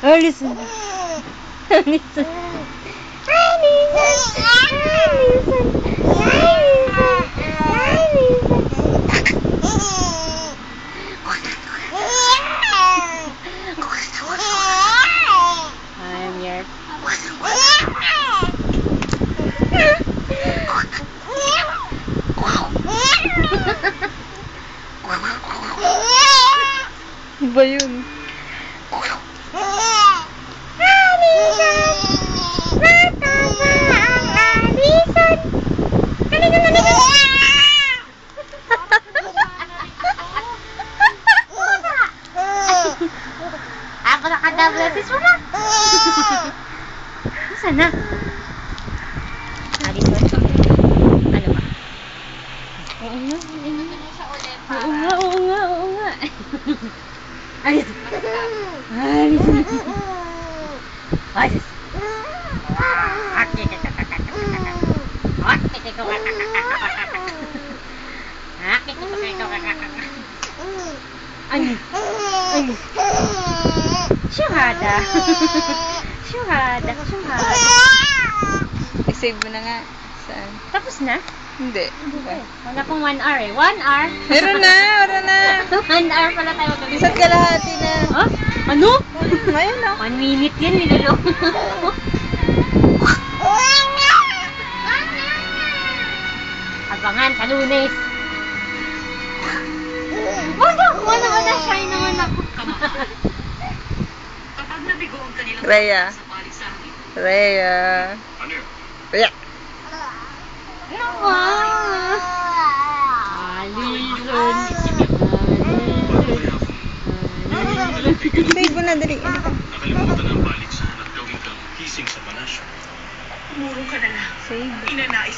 Alison. Alison. I'm your... Iba yun. Ako nakadablasis mo na. Saan na? Alison? Ano ba? Oo nga. Oo nga. Alison! Alison. Alison! Syuhada. Syuhada. I-save mo na nga. Saan? Tapos na? Hindi. Wala pang 1 hour eh. 1 hour? Meron na. 1 hour pala tayo magagawin. Isa't kalahati na. Huh? Ano? Ngayon na. 1 minute yan, niloloko. Abangan sa Lunes. Wala, shy naman ako. Kapag nabigo ang kanilang Rhea. sa paligsahan. Rhea. Ano yun? Rhea. Alison. Save mo na, dali. Nakalimutan ang paligsahan at gawin kang gising sa palasyo. Murong ka na lang. Save. Inanais